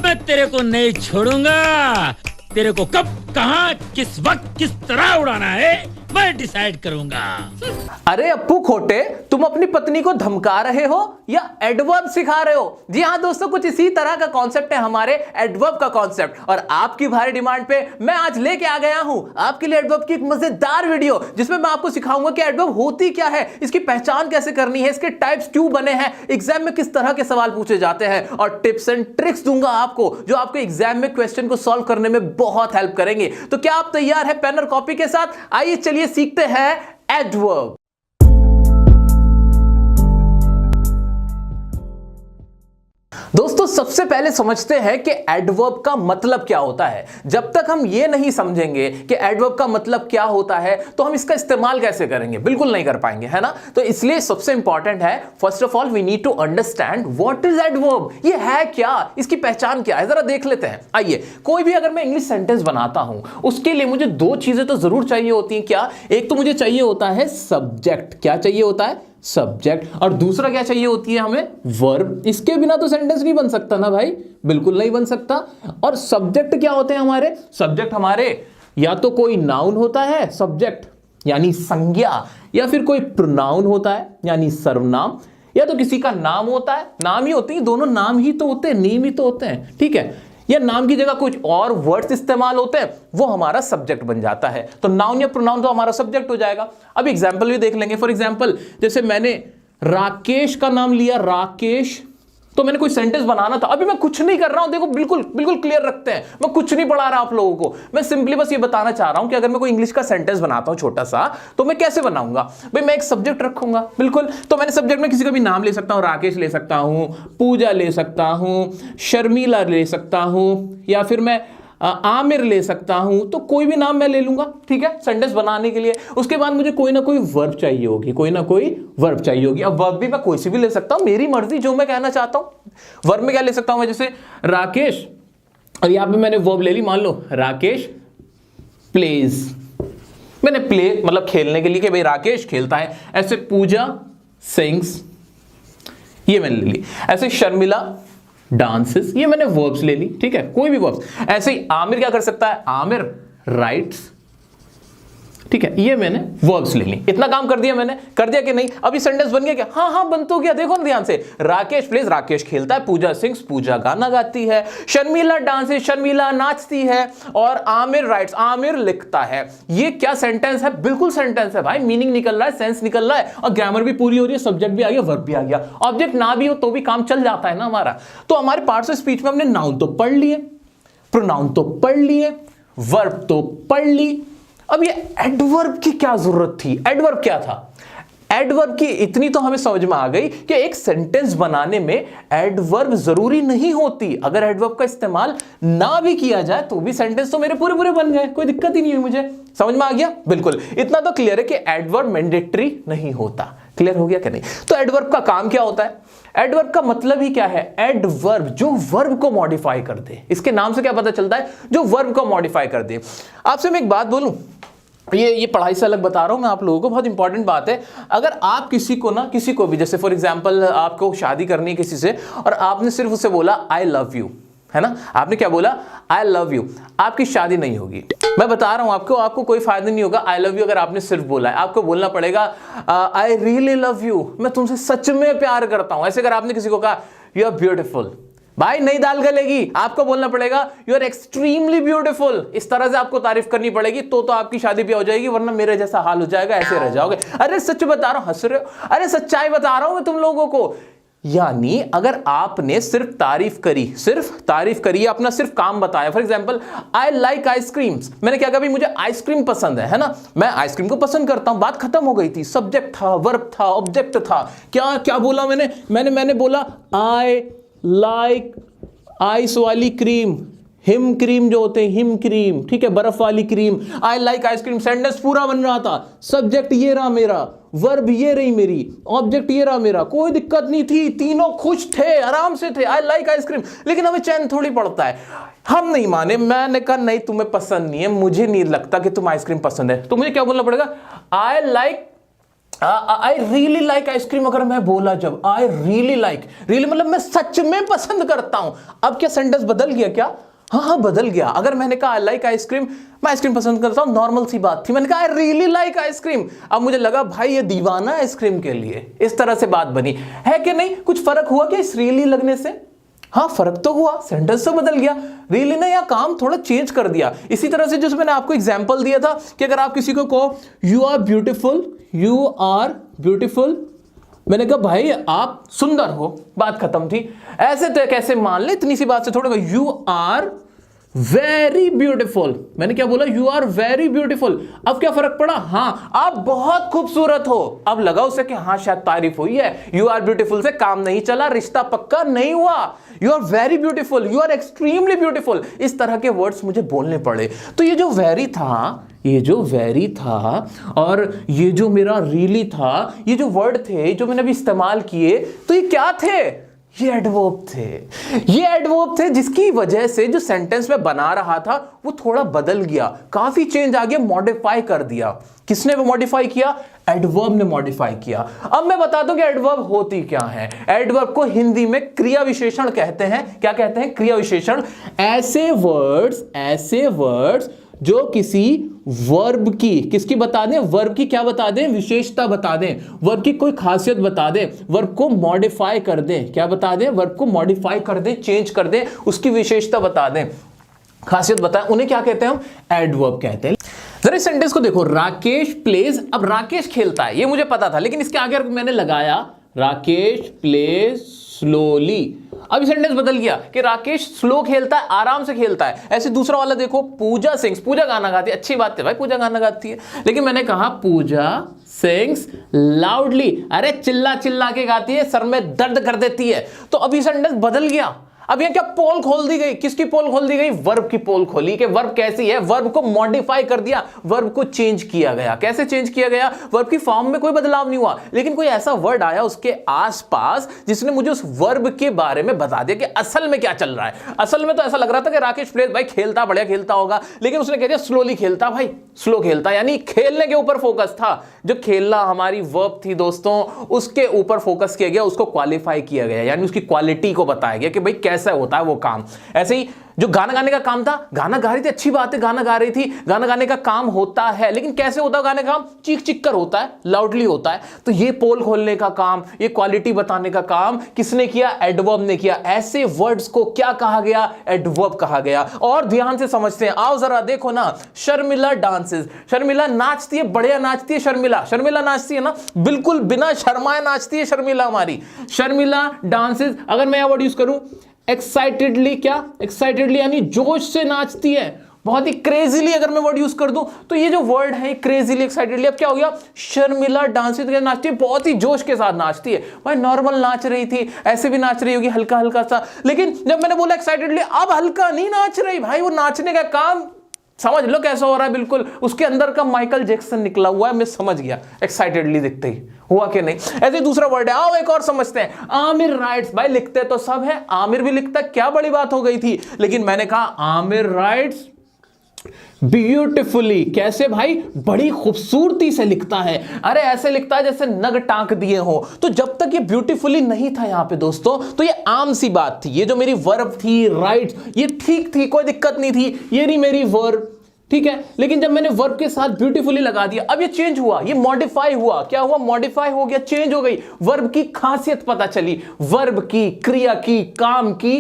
मैं तेरे को नहीं छोड़ूंगा। तेरे को कब, कहां, किस वक्त, किस तरह उड़ाना है मैं डिसाइड करूंगा। अरे अप्पू खोटे, तुम अपनी पत्नी को धमका रहे हो या एडवर्ब सिखा रहे हो? जी हाँ दोस्तों, कुछ इसी तरह का कॉन्सेप्ट है हमारे एडवर्ब का कॉन्सेप्ट। और आपकी भारी डिमांड पे मैं आज लेके आ गया हूं आपके लिए एडवर्ब की एक मजेदार वीडियो, जिसमें मैं आपको सिखाऊंगा कि एडवर्ब होती क्या है, इसकी पहचान कैसे करनी है, इसके टाइप्स क्यों बने हैं, एग्जाम में किस तरह के सवाल पूछे जाते हैं, और टिप्स एंड ट्रिक्स दूंगा आपको जो आपको एग्जाम में क्वेश्चन को सॉल्व करने में बहुत हेल्प करेंगे। तो क्या आप तैयार है पेन और कॉपी के साथ? आइए चलिए सीखते हैं एडवर्ब। दोस्तों सबसे पहले समझते हैं कि एडवर्ब का मतलब क्या होता है। जब तक हम ये नहीं समझेंगे कि एडवर्ब का मतलब क्या होता है तो हम इसका इस्तेमाल कैसे करेंगे, बिल्कुल नहीं कर पाएंगे, है ना। तो इसलिए सबसे इंपॉर्टेंट है, first of all we need to understand what is adverb. ये है क्या, इसकी पहचान क्या है, जरा देख लेते हैं। आइए, कोई भी अगर मैं इंग्लिश सेंटेंस बनाता हूं उसके लिए मुझे दो चीजें तो जरूर चाहिए होती हैं। क्या? एक तो मुझे चाहिए होता है सब्जेक्ट। क्या चाहिए होता है? सब्जेक्ट। और दूसरा क्या चाहिए होती है हमें? वर्ब। इसके बिना तो सेंटेंस नहीं बन सकता ना भाई, बिल्कुल नहीं बन सकता। और सब्जेक्ट क्या होते हैं हमारे? सब्जेक्ट हमारे या तो कोई नाउन होता है सब्जेक्ट यानी संज्ञा, या फिर कोई प्रोनाउन होता है यानी सर्वनाम, या तो किसी का नाम होता है, नाम ही होते हैं, दोनों नाम ही तो होते हैं, नेम ही तो होते हैं, ठीक है। या नाम की जगह कुछ और वर्ड्स इस्तेमाल होते हैं, वो हमारा सब्जेक्ट बन जाता है। तो नाउन या प्रोनाउन तो हमारा सब्जेक्ट हो जाएगा। अब एग्जांपल भी देख लेंगे। फॉर एग्जांपल, जैसे मैंने राकेश का नाम लिया, राकेश, तो मैंने कोई सेंटेंस बनाना था। अभी मैं कुछ नहीं कर रहा हूं, देखो बिल्कुल बिल्कुल क्लियर रखते हैं, मैं कुछ नहीं पढ़ा रहा आप लोगों को, मैं सिंपली बस ये बताना चाह रहा हूं कि अगर मैं कोई इंग्लिश का सेंटेंस बनाता हूं छोटा सा, तो मैं कैसे बनाऊंगा भाई? मैं एक सब्जेक्ट रखूंगा, बिल्कुल। तो मैंने सब्जेक्ट में किसी का भी नाम ले सकता हूं, राकेश ले सकता हूं, पूजा ले सकता हूं, शर्मिला ले सकता हूं, या फिर मैं आमिर ले सकता हूं। तो कोई भी नाम मैं ले लूंगा, ठीक है, सेंटेंस बनाने के लिए। उसके बाद मुझे कोई ना कोई वर्ब चाहिए होगी, कोई ना कोई वर्ब चाहिए होगी। अब वर्ब भी मैं कोई सी भी ले सकता हूं, मेरी मर्जी, जो मैं कहना चाहता हूं। वर्ब में क्या ले सकता हूं मैं? जैसे राकेश, और यहां पे मैंने वर्ब ले ली, मान लो राकेश प्लेज। मैंने प्ले मतलब खेलने के लिए कि भाई राकेश खेलता है। ऐसे पूजा सिंग्स, ये मैंने ले ली। ऐसे शर्मिला डांसेस, ये मैंने वर्ब्स ले ली, ठीक है, कोई भी वर्ब्स। ऐसे ही आमिर क्या कर सकता है? आमिर राइट्स, ठीक है, ये मैंने वर्ब्स ले ली। इतना काम कर दिया मैंने, कर दिया कि नहीं? अभी सेंटेंस बन गया क्या? हाँ हाँ बन तो गया, देखो ना ध्यान से। राकेश प्लेज, राकेश खेलता है, पूजा सिंग्स, पूजा गाना गाती है, शर्मिला डांसेस, शर्मिला नाचती है, और आमिर राइट्स, आमिर लिखता है। ये क्या सेंटेंस है? बिल्कुल सेंटेंस है भाई, मीनिंग निकल रहा है, सेंस निकल रहा है, और ग्रामर भी पूरी हो रही है, सब्जेक्ट भी आ गया, वर्ब भी आ गया। ऑब्जेक्ट ना भी हो तो भी काम चल जाता है ना हमारा। तो हमारे पार्ट्स ऑफ स्पीच में हमने नाउन तो पढ़ लिए, प्रोनाउन तो पढ़ लिए, वर्ब तो पढ़ ली। अब ये एडवर्ब की क्या जरूरत थी? एडवर्ब क्या था? एडवर्ब की इतनी तो हमें समझ में आ गई कि एक सेंटेंस बनाने में एडवर्ब जरूरी नहीं होती। अगर एडवर्ब का इस्तेमाल ना भी किया जाए तो भी सेंटेंस तो मेरे पूरे पूरे बन गए, कोई दिक्कत ही नहीं हुई मुझे। समझ में आ गया? बिल्कुल, इतना तो क्लियर है कि एडवर्ब मैंडेटरी नहीं होता। क्लियर हो गया कि नहीं? तो एडवर्ब का काम क्या होता है? एडवर्ब का मतलब ही क्या है? एडवर्ब जो वर्ब को मॉडिफाई कर दे। इसके नाम से क्या पता चलता है? जो वर्ब को मॉडिफाई कर दे। आपसे मैं एक बात बोलूं, ये पढ़ाई से अलग बता रहा हूं मैं आप लोगों को, बहुत इंपॉर्टेंट बात है। अगर आप किसी को भी, जैसे फॉर एग्जांपल आपको शादी करनी है किसी से, और आपने सिर्फ उसे बोला आई लव यू, है ना, आपने क्या बोला? आई लव यू, आपकी शादी नहीं होगी। मैं बता रहा हूं आपको कोई फायदा नहीं होगा आई लव यू अगर आपने सिर्फ बोला है। आपको बोलना पड़ेगा आई रियली लव यू, मैं तुमसे सच में प्यार करता हूं। ऐसे अगर आपने किसी को कहा यू आर ब्यूटीफुल, भाई नहीं दाल गलेगी, आपको बोलना पड़ेगा यू आर एक्सट्रीमली ब्यूटीफुल। इस तरह से आपको तारीफ करनी पड़ेगी, तो आपकी शादी भी हो जाएगी, वरना मेरे जैसा हाल हो जाएगा, ऐसे रह जाओगे। अरे सच बता रहा हूं, हंस रहे हो? अरे सच्चाई बता रहा हूं मैं तुम लोगों को। यानी अगर आपने सिर्फ तारीफ करी, अपना सिर्फ काम बताया। For example, I like ice creams, मैंने क्या कहा? भाई मुझे आइसक्रीम पसंद है ना, मैं आइसक्रीम को पसंद करता हूं, बात खत्म हो गई थी। सब्जेक्ट था, वर्ब था, ऑब्जेक्ट था। क्या बोला मैंने बोला आई लाइक आइस वाली क्रीम, हिम क्रीम जो होते हैं, हिम क्रीम, ठीक है, बर्फ वाली cream. I like ice cream, sentence पूरा बन रहा था। सब्जेक्ट ये रहा मेरा, वर्ब ये रही मेरी, ऑब्जेक्ट ये रहा मेरा, कोई दिक्कत नहीं थी, तीनों खुश थे, आराम से थे। I like ice cream. लेकिन हमें चैन थोड़ी पड़ता है, हम नहीं माने। मैंने कहा नहीं तुम्हें पसंद नहीं है, मुझे नहीं लगता कि तुम आइसक्रीम पसंद है। तो मुझे क्या बोलना पड़ेगा? I like I really like ice cream अगर मैं बोला जब आई रियली लाइक, रियली मतलब मैं सच में पसंद करता हूं। अब क्या सेंटेंस बदल गया क्या? हाँ बदल गया। अगर मैंने कहा आई लाइक आइसक्रीम, मैं आइसक्रीम पसंद करता हूं, नॉर्मल सी बात थी। मैंने कहा आई रियली लाइक आइसक्रीम, अब मुझे लगा भाई ये दीवाना आइसक्रीम के लिए। इस तरह से बात बनी है कि नहीं? कुछ फर्क हुआ क्या इस रियली लगने से? हाँ फर्क तो हुआ, सेंटेंस तो बदल गया। रियली ने यह काम थोड़ा चेंज कर दिया। इसी तरह से जो मैंने आपको एग्जांपल दिया था कि अगर आप किसी को कहो you are beautiful, you are beautiful, मैंने कहा भाई आप सुंदर हो, बात खत्म थी। ऐसे तो कैसे मान ले, इतनी सी बात से थोड़ा, यू आर वेरी ब्यूटीफुल, मैंने क्या बोला? You are very beautiful. अब क्या फर्क पड़ा? हाँ आप बहुत खूबसूरत हो। अब लगा उसे कि हाँ शायद तारीफ हुई है। यू आर ब्यूटीफुल से काम नहीं चला, रिश्ता पक्का नहीं हुआ। You are very beautiful, you are extremely beautiful, इस तरह के वर्ड्स मुझे बोलने पड़े। तो ये जो वेरी था, ये जो वेरी था और ये जो मेरा रियली था, ये जो वर्ड थे जो मैंने अभी इस्तेमाल किए, तो ये क्या थे? ये एडवर्ब थे। ये एडवर्ब थे जिसकी वजह से जो सेंटेंस में बना रहा था वो थोड़ा बदल गया, काफी चेंज आ गया, मॉडिफाई कर दिया। किसने मॉडिफाई किया? एडवर्ब ने मॉडिफाई किया। अब मैं बता दूं कि एडवर्ब होती क्या है। एडवर्ब को हिंदी में क्रिया विशेषण कहते हैं। क्या कहते हैं? क्रिया विशेषण। ऐसे वर्ड्स जो किसी वर्ब की, किसकी बता दें? वर्ब की क्या बता दें? विशेषता बता दें, वर्ब की कोई खासियत बता दें, वर्ब को मॉडिफाई कर दें। क्या बता दें? वर्ब को मॉडिफाई कर दें, चेंज कर दें, उसकी विशेषता बता दें, खासियत बताएं, उन्हें क्या कहते हैं? हम एडवर्ब कहते हैं। जरा इस सेंटेंस को देखो, राकेश प्लेज। अब राकेश खेलता है ये मुझे पता था, लेकिन इसके आगे मैंने लगाया राकेश प्लेज स्लोली। अब ये सेंटेंस बदल गया कि राकेश स्लो खेलता है, आराम से खेलता है। ऐसे दूसरा वाला देखो, पूजा सिंग्स। पूजा गाना गाती है, अच्छी बात है भाई, पूजा गाना गाती है, लेकिन मैंने कहा पूजा सिंग्स लाउडली। अरे चिल्ला चिल्ला के गाती है, सर में दर्द कर देती है। तो अभी सेंटेंस बदल गया। अब यहां क्या पोल खोल दी गई? किसकी पोल खोल दी गई? वर्ब की पोल खोली कि वर्ब कैसी है। वर्ब को मॉडिफाई कर दिया, वर्ब को चेंज किया गया। कैसे चेंज किया गया? वर्ब की फॉर्म में कोई बदलाव नहीं हुआ, लेकिन कोई ऐसा वर्ड आया उसके आसपास जिसने मुझे उस वर्ब के बारे में बता दिया कि असल में क्या चल रहा है। असल में तो ऐसा लग रहा था कि राकेश प्लेज भाई खेलता, बढ़िया खेलता होगा, लेकिन उसने कह दिया स्लोली खेलता, भाई स्लो खेलता, यानी खेलने के ऊपर फोकस था। जो खेलना हमारी वर्ब थी दोस्तों, उसके ऊपर फोकस किया गया, उसको क्वालिफाई किया गया, यानी उसकी क्वालिटी को बताया गया कि भाई कैसा होता है वो काम। ऐसे ही जो गाना गाने का काम था, गाना गा रही थी, अच्छी बात है, गाना गा रही थी, गाना गाने का काम होता है, लेकिन कैसे होता है गाने का काम? चीख चीख कर होता है, लाउडली होता है। तो ये पोल खोलने का काम, ये क्वालिटी बताने का काम किसने किया? एडवर्ब ने किया। ऐसे वर्ड्स को क्या कहा गया? एडवर्ब कहा गया। और ध्यान से समझते हैं, आओ जरा देखो ना, शर्मिला डांसेस, शर्मिला नाचती है, बढ़िया नाचती है शर्मिला, शर्मिला नाचती है ना, बिल्कुल बिना शर्माए नाचती है शर्मिला हमारी। शर्मिला डांसेस, अगर मैं यह वर्ड यूज करूं एक्साइटेडली, क्या? एक्साइटेडली यानी जोश से नाचती है, बहुत ही क्रेजीली अगर मैं वर्ड यूज कर दूं, तो ये जो वर्ड है क्रेजीली, एक्साइटेडली, अब क्या हो गया? शर्मिला डांसेस नाचती है, बहुत ही जोश के साथ नाचती है। भाई नॉर्मल नाच रही थी, ऐसे भी नाच रही होगी हल्का हल्का सा, लेकिन जब मैंने बोला एक्साइटेडली, अब हल्का नहीं नाच रही भाई, वो नाचने का काम समझ लो कैसा हो रहा है, बिल्कुल उसके अंदर का माइकल जैक्सन निकला हुआ है। मैं समझ गया एक्साइटेडली दिखते ही, हुआ कि नहीं? ऐसे दूसरा वर्ड है, आओ एक और समझते हैं, आमिर राइट्स। भाई लिखते तो सब है, आमिर भी लिखता, क्या बड़ी बात हो गई थी, लेकिन मैंने कहा आमिर राइट्स ब्यूटिफुली। कैसे भाई? बड़ी खूबसूरती से लिखता है। अरे ऐसे लिखता है जैसे नग टांक दिए हो। तो जब तक ये ब्यूटिफुली नहीं था यहां पे दोस्तों, तो ये आम सी बात थी। ये जो मेरी वर्ब थी राइट, ये ठीक थी, कोई दिक्कत नहीं थी, ये नहीं मेरी वर्ब, ठीक है। लेकिन जब मैंने वर्ब के साथ ब्यूटीफुली लगा दिया, अब ये चेंज हुआ, ये मॉडिफाई हुआ। क्या हुआ? मॉडिफाई हो गया, चेंज हो गई। वर्ब की खासियत पता चली, वर्ब की, क्रिया की, काम की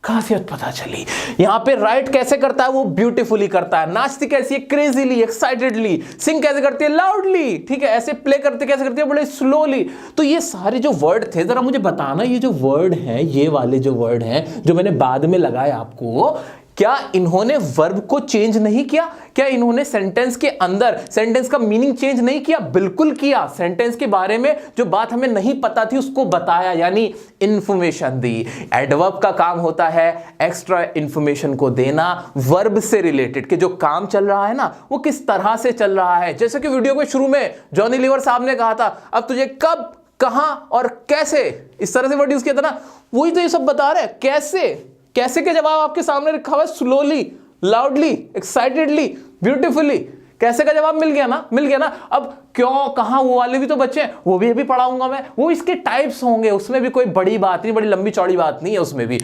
खासियत पता चली। यहां पे राइट कैसे करता है? वो ब्यूटीफुली करता है। नाचती कैसी है? Crazily, excitedly. सिंग कैसे करती है? लाउडली, ठीक है। ऐसे प्ले करते कैसे करती है? बड़े स्लोली। तो ये सारे जो वर्ड थे, जरा मुझे बताना, ये जो वर्ड हैं, ये वाले जो वर्ड हैं जो मैंने बाद में लगाए आपको, क्या इन्होंने वर्ब को चेंज नहीं किया? क्या इन्होंने सेंटेंस के अंदर सेंटेंस का मीनिंग चेंज नहीं किया? बिल्कुल किया। सेंटेंस के बारे में जो बात हमें नहीं पता थी उसको बताया, यानी इंफॉर्मेशन दी। एडवर्ब का काम होता है एक्स्ट्रा इंफॉर्मेशन को देना वर्ब से रिलेटेड, कि जो काम चल रहा है ना वो किस तरह से चल रहा है। जैसे कि वीडियो के शुरू में जॉनी लीवर साहब ने कहा था, अब तुझे कब, कहां और कैसे, इस तरह से वर्ड यूज किया था ना, वही तो ये सब बता रहे हैं। कैसे, कैसे के जवाब आपके सामने रखा हुआ है, स्लोली, लाउडली, एक्साइटेडली, ब्यूटीफुली। कैसे का जवाब मिल गया ना, मिल गया ना। अब क्यों, कहां, वो वाले भी तो बच्चे हैं, वो भी अभी पढ़ाऊंगा मैं। वो इसके टाइप्स होंगे, उसमें भी कोई बड़ी बात नहीं, बड़ी लंबी चौड़ी बात नहीं है, उसमें भी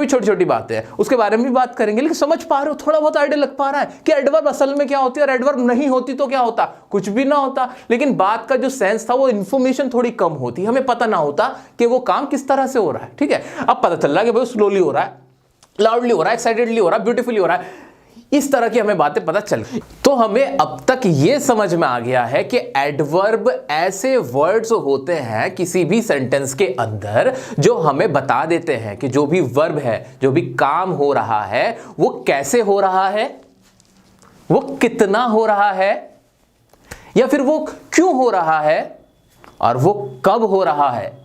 छोटी छोटी बातें हैं, उसके बारे में भी बात करेंगे। लेकिन समझ पा रहे हो, थोड़ा बहुत आइडिया लग पा रहा है कि एडवर्ब असल में क्या होती है और एडवर्ब नहीं होती तो क्या होता, कुछ भी ना होता। लेकिन बात का जो सेंस था, वो इंफॉर्मेशन थोड़ी कम होती, हमें पता ना होता कि वो काम किस तरह से हो रहा है। ठीक है, अब पता चल रहा है कि भाई स्लोली हो रहा है, लाउडली हो रहा है, एक्साइटेडली हो रहा है, ब्यूटीफुली हो रहा है, इस तरह की हमें बातें पता चल गई। तो हमें अब तक ये समझ में आ गया है कि एडवर्ब ऐसे वर्ड्स होते हैं किसी भी सेंटेंस के अंदर जो हमें बता देते हैं कि जो भी वर्ब है, जो भी काम हो रहा है, वो कैसे हो रहा है, वो कितना हो रहा है, या फिर वो क्यों हो रहा है, और वो कब हो रहा है।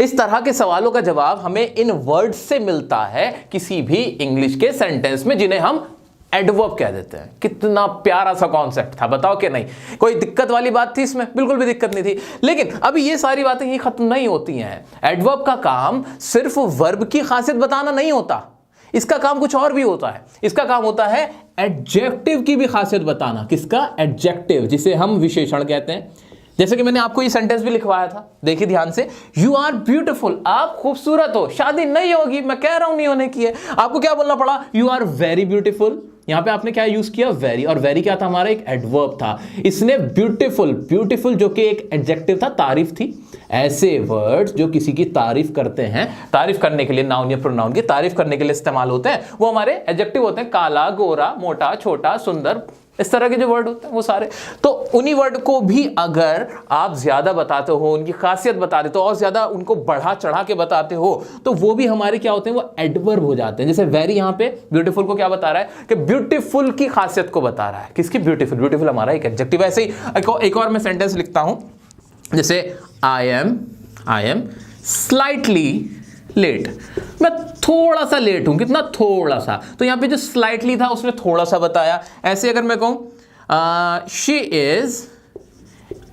इस तरह के सवालों का जवाब हमें इन वर्ड्स से मिलता है किसी भी इंग्लिश के सेंटेंस में, जिन्हें हम एडवर्ब कह देते हैं। कितना प्यारा सा कॉन्सेप्ट था, बताओ कि नहीं? कोई दिक्कत वाली बात थी इसमें? बिल्कुल भी दिक्कत नहीं थी। लेकिन अभी ये सारी बातें ही खत्म नहीं होती हैं। एडवर्ब का काम सिर्फ वर्ब की खासियत बताना नहीं होता, इसका काम कुछ और भी होता है। इसका काम होता है एडजेक्टिव की भी खासियत बताना। किसका? एडजेक्टिव, जिसे हम विशेषण कहते हैं। जैसे कि मैंने आपको ये सेंटेंस भी लिखवाया था, देखिए ध्यान से, यू आर ब्यूटीफुल, आप खूबसूरत हो। शादी नहीं होगी, मैं कह रहा हूं नहीं होने की है, आपको क्या बोलना पड़ा? You are very beautiful. यहां पे आपने क्या यूज किया? वेरी। और वेरी क्या था? हमारा एक एडवर्ब था। इसने ब्यूटीफुल, ब्यूटीफुल जो कि एक एडजेक्टिव था, तारीफ थी। ऐसे वर्ड्स जो किसी की तारीफ करते हैं, तारीफ करने के लिए, नाउन या प्रोनाउन की तारीफ करने के लिए इस्तेमाल होते हैं, वो हमारे एडजेक्टिव होते हैं। काला, गोरा, मोटा, छोटा, सुंदर, इस तरह के जो वर्ड होते हैं वो सारे। तो उन्हीं वर्ड को भी अगर आप ज्यादा बताते हो, उनकी खासियत बता देते हो और ज्यादा उनको बढ़ा चढ़ा के बताते हो, तो वो भी हमारे क्या होते हैं? वो एडवर्ब हो जाते हैं। जैसे वेरी यहां पे ब्यूटीफुल को क्या बता रहा है? कि ब्यूटीफुल की खासियत को बता रहा है। किसकी? ब्यूटीफुल। ब्यूटीफुल हमारा एक एडजेक्टिव। ऐसे ही एक और मैं सेंटेंस लिखता हूं, जैसे आई एम स्लाइटली लेट। मैं थोड़ा सा लेट हूं। कितना? थोड़ा सा। तो यहां पे जो स्लाइटली था उसने थोड़ा सा बताया। ऐसे अगर मैं कहूं शी इज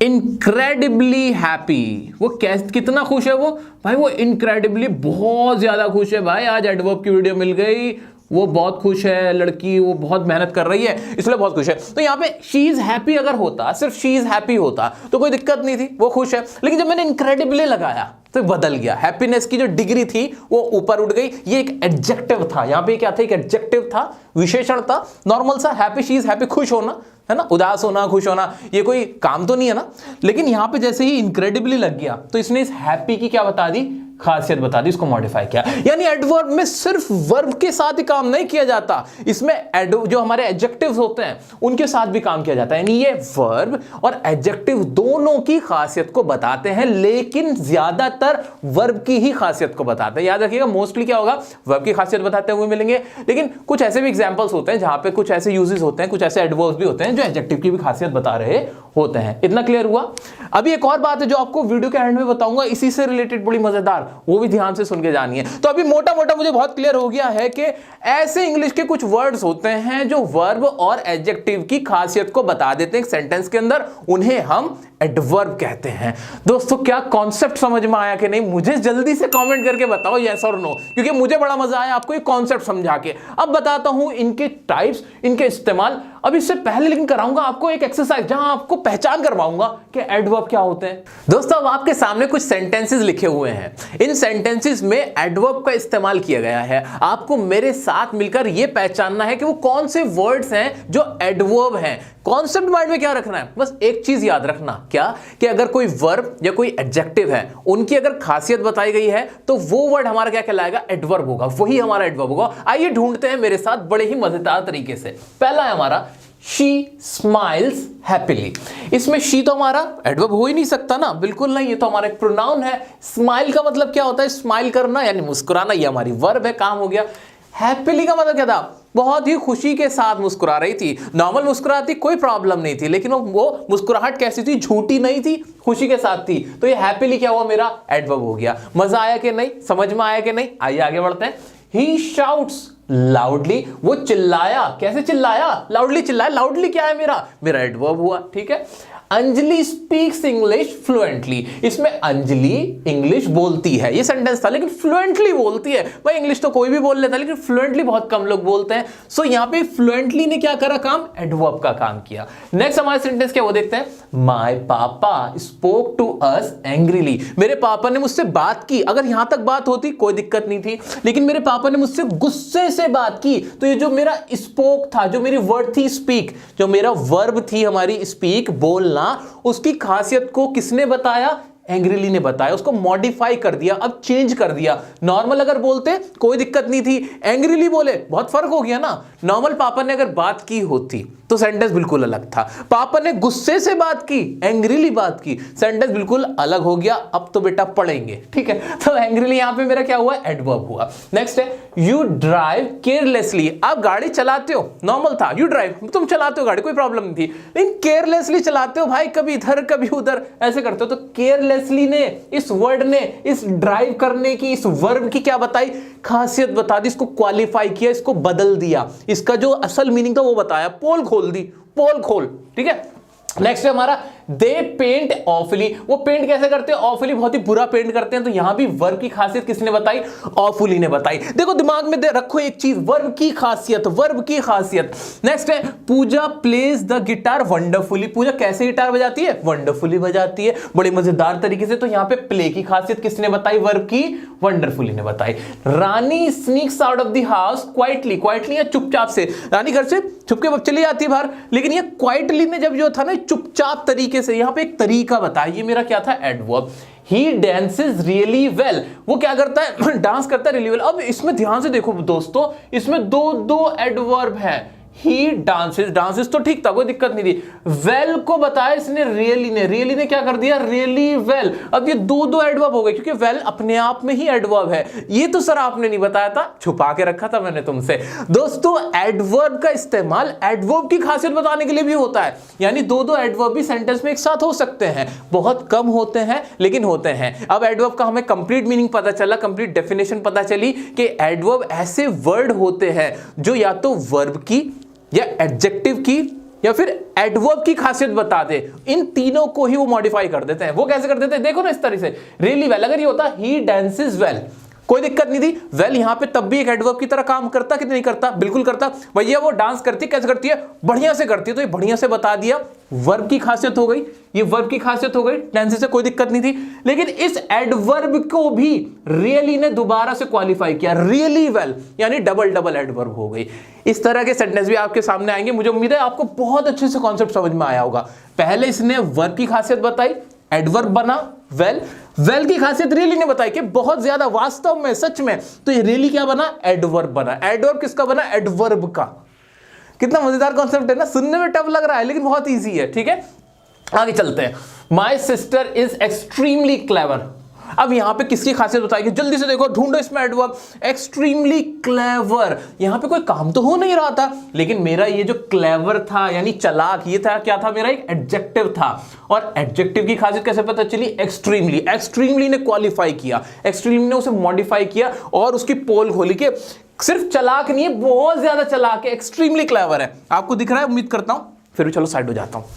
इनक्रेडिबली हैप्पी, वो कितना खुश है वो? भाई वो इनक्रेडिबली, बहुत ज्यादा खुश है भाई। आज एडवर्ब की वीडियो मिल गई, वो बहुत खुश है लड़की, वो बहुत मेहनत कर रही है इसलिए बहुत खुश है। तो यहां पे शी इज हैप्पी अगर होता, सिर्फ शी इज हैप्पी होता तो कोई दिक्कत नहीं थी, वो खुश है। लेकिन जब मैंने इनक्रेडिबली लगाया तो बदल गया। हैप्पीनेस की जो डिग्री थी वो ऊपर उठ गई। ये एक एडजेक्टिव था। यहां पे क्या था? एक एडजेक्टिव था, विशेषण था, नॉर्मल सा। हैप्पी, शी इज हैप्पी, खुश होना है ना, उदास होना, खुश होना, ये कोई काम तो नहीं है ना। लेकिन यहां पे जैसे ही इनक्रेडिबली लग गया तो इसने इस हैप्पी की क्या बता दी? खासियत बता दी, इसको मॉडिफाई किया। यानी एडवर्ब में सिर्फ वर्ब के साथ ही काम नहीं किया जाता, इसमें जो हमारे एडजेक्टिव्स होते हैं उनके साथ भी काम किया जाता है। यानी ये वर्ब और एडजेक्टिव दोनों की खासियत को बताते हैं, लेकिन ज्यादातर वर्ब की ही खासियत को बताते हैं। याद रखिएगा, मोस्टली क्या होगा? वर्ब की खासियत बताते हुए मिलेंगे। लेकिन कुछ ऐसे भी एग्जांपल्स होते हैं जहां पे कुछ ऐसे यूजेस होते हैं, कुछ ऐसे एडवर्ब्स भी होते हैं जो एडजेक्टिव की भी खासियत बता रहे होते हैं। इतना क्लियर हुआ? अभी एक और बात है जो आपको वीडियो के एंड में बताऊंगा, इसी से रिलेटेड, बड़ी मजेदार, वो भी ध्यान से सुन के जानिए। तो अभी मोटा मोटा मुझे बहुत क्लियर हो गया है कि ऐसे इंग्लिश के कुछ वर्ड्स होते हैं जो वर्ब और एडजेक्टिव की खासियत को बता देते हैं एक सेंटेंस के अंदर, उन्हें हम एडवर्ब कहते हैं। दोस्तों क्या कॉन्सेप्ट समझ में आया कि नहीं? मुझे जल्दी से कमेंट करके बताओ यस और नो, क्योंकि मुझे बड़ा मजा आया आपको ये कॉन्सेप्ट समझा के। अब बताता हूं इनके टाइप्स, इनके इस्तेमाल। अब इससे पहले लेकिन कराऊंगा आपको एक एक्सरसाइज जहां आपको पहचान करवाऊंगा कि एडवर्ब क्या होते हैं। दोस्तों अब आपके सामने कुछ सेंटेंसेस लिखे हुए हैं। इन सेंटेंसेस में एडवर्ब का इस्तेमाल किया गया है। आपको मेरे साथ मिलकर यह पहचानना है कि वो कौन से वर्ड्स हैं जो एडवर्ब हैं। कॉन्सेप्ट माइंड में क्या रखना है? बस एक चीज याद रखना, क्या? कि अगर कोई वर्ब या कोई एडजेक्टिव है, उनकी अगर खासियत बताई गई है तो वो वर्ड हमारा क्या कहलाएगा? एडवर्ब होगा, वही हमारा एडवर्ब होगा। आइए ढूंढते हैं मेरे साथ बड़े ही मजेदार तरीके से। पहला है हमारा शी स्माइल्स हैप्पीली। इसमें शी तो हमारा एडवर्ब हो ही नहीं सकता ना, बिल्कुल नहीं, ये तो हमारा एक प्रोनाउन है। स्माइल का मतलब क्या होता है? स्माइल करना यानी मुस्कुराना, ये हमारी वर्ब है, काम हो गया। हैप्पीली का मतलब क्या था? बहुत ही खुशी के साथ मुस्कुरा रही थी। नॉर्मल मुस्कुराती, कोई प्रॉब्लम नहीं थी, लेकिन वो मुस्कुराहट कैसी थी? झूठी नहीं थी, खुशी के साथ थी। तो ये हैप्पीली क्या हुआ? मेरा एडवर्ब हो गया। मजा आया कि नहीं? समझ में आया कि नहीं? आइए आगे बढ़ते हैं। ही शाउट्स लाउडली, वो चिल्लाया। कैसे चिल्लाया? लाउडली चिल्लाया। लाउडली क्या है? मेरा एडवर्ब हुआ। ठीक है। Anjali speaks English fluently. इसमें अंजलि इंग्लिश बोलती है, ये सेंटेंस था, लेकिन फ्लुएंटली बोलती है। भाई इंग्लिश तो कोई भी बोल लेता है, लेकिन फ्लुएंटली बहुत कम लोग बोलते हैं। सो यहां पे फ्लुएंटली ने क्या करा काम, एडवर्ब का काम किया। नेक्स्ट हमारा सेंटेंस क्या वो देखते हैं, माय पापा स्पोक टू अस एंग्रीली। मेरे पापा ने मुझसे बात की। अगर यहां तक बात होती कोई दिक्कत नहीं थी, लेकिन मेरे पापा ने मुझसे गुस्से से बात की। तो ये जो मेरा स्पोक था, जो मेरी वर्ड थी स्पीक, जो मेरा वर्ब थी हमारी स्पीक बोलना, उसकी खासियत को किसने बताया, एंग्रीली ने बताया। उसको मॉडिफाई कर दिया, अब चेंज कर दिया। नॉर्मल अगर बोलते कोई दिक्कत नहीं थी, एंग्रीली बोले बहुत फर्क हो गया ना। नॉर्मल पापा ने अगर बात की होती तो सेंटेंस बिल्कुल अलग था। पापा ने गुस्से से बात की, एंग्रीली बात की, सेंटेंस बिल्कुल अलग हो गया। अब तो बेटा पढ़ेंगे, ठीक है। तो एंग्रीली यहां पे मेरा क्या हुआ, एडवर्ब हुआ। नेक्स्ट है यू ड्राइव केयरलेसली। आप गाड़ी चलाते हो, नॉर्मल था यू ड्राइव, तुम चलाते हो गाड़ी, कोई प्रॉब्लम नहीं थी, लेकिन केयरलेसली चलाते हो भाई, कभी इधर कभी उधर ऐसे करते हो। तो केयरलेसली ने, इस वर्ड ने, इस ड्राइव करने की, इस वर्ब की क्या बताई, खासियत बता दी, इसको क्वालिफाई किया, इसको बदल दिया, इसका जो असल मीनिंग था वो बताया, पोल खोल दी, पोल खोल, ठीक है। नेक्स्ट है हमारा दे पेंट ऑफुली। वो पेंट कैसे करते हैं, ऑफुली, बहुत ही बुरा पेंट करते हैं। तो यहां भी वर्ब की खासियत किसने बताई, ऑफुली ने बताई। देखो दिमाग में रखो एक चीज, वर्ब की खासियत, वर्ब की खासियत। नेक्स्ट है पूजा प्लेज द गिटार वंडरफुली। पूजा कैसे गिटार बजाती है, वंडरफुली बजाती है, बड़े मजेदार तरीके से। तो यहां पे प्ले की खासियत किसने बताई, वर्ब की, वंडरफुली ने बताई। Rani sneaks out of the house quietly. Quietly या चुपचाप से, रानी घर से छुपके चली जाती है बाहर, लेकिन ये क्वाइटली ने जब जो था ना चुपचाप तरीके से, यहां पे एक तरीका बताया, ये मेरा क्या था, एडवर्ब। ही डांसेस रियली वेल। वो क्या करता है, डांस करता है रियली वेल। अब इसमें ध्यान से देखो दोस्तों, इसमें दो एडवर्ब है। ही डांसेस, डांसेस तो ठीक था, कोई दिक्कत नहीं थी। वेल को बताया इसने रियली ने, रियली ने क्या कर दिया, रियली वेल। अब ये दो एडवर्ब हो गए, क्योंकि वेल अपने आप में ही एडवर्ब है। ये तो सर आपने नहीं बताया था, छुपा के रखा था मैंने तुमसे। दोस्तों एडवर्ब का इस्तेमाल एडवर्ब की खासियत बताने के लिए भी होता है, यानी दो एडवर्ब भी सेंटेंस में एक साथ हो सकते हैं। बहुत कम होते हैं, लेकिन होते हैं। अब एडवर्ब का हमें कंप्लीट मीनिंग पता चला, कंप्लीट डेफिनेशन पता चली कि एडवर्ब ऐसे वर्ड होते हैं जो या तो वर्ब की या एडजेक्टिव की या फिर एडवर्ब की खासियत बता दे। इन तीनों को ही वो मॉडिफाई कर देते हैं। वो कैसे कर देते हैं, देखो ना इस तरह से, रियली वेल, अगर ये होता ही डांसेस वेल, कोई दिक्कत नहीं थी। वेल यहां पे तब भी एक एडवर्ब की तरह काम करता कि नहीं करता, बिल्कुल करता। भैया वो डांस करती, कैसे करती है, बढ़िया से करती है। तो ये बढ़िया से बता दिया, वर्ब की खासियत हो गई, ये वर्ब की खासियत हो गई, टेंस से कोई दिक्कत नहीं थी। लेकिन इस एडवर्ब को भी रियली ने दोबारा से क्वालिफाई किया, रियली वेल, यानी डबल एडवर्ब हो गई। इस तरह के सेंटेंस भी आपके सामने आएंगे। मुझे उम्मीद है आपको बहुत अच्छे से कॉन्सेप्ट समझ में आया होगा। पहले इसने वर्ब की खासियत बताई, एडवर्ब बना वेल, वेल की खासियत रियली ने बताई कि बहुत ज्यादा, वास्तव में, सच में। तो ये रियली क्या बना, एडवर्ब बना। एडवर्ब किसका बना, एडवर्ब का। कितना मजेदार कॉन्सेप्ट है ना, सुनने में टफ लग रहा है लेकिन बहुत इजी है, ठीक है। आगे चलते हैं। My sister is extremely clever. अब यहां पे किसकी खासियत बताएगी, जल्दी से देखो, ढूंढो इसमें एडवर्ब। एक्सट्रीमली क्लेवर, यहां पे कोई काम तो हो नहीं रहा था, लेकिन मेरा ये जो क्लेवर था यानी चालाक, ये था क्या था, मेरा एक एडजेक्टिव था। और एडजेक्टिव की खासियत कैसे पता चली, एक्सट्रीमली। एक्सट्रीमली ने क्वालिफाई किया, एक्सट्रीमली ने उसे मॉडिफाई किया और उसकी पोल खोली कि सिर्फ चालाक नहीं है, बहुत ज्यादा चालाक है, एक्सट्रीमली क्लेवर है। आपको दिख रहा है, उम्मीद करता हूं। फिर भी चलो साइड हो जाता हूं।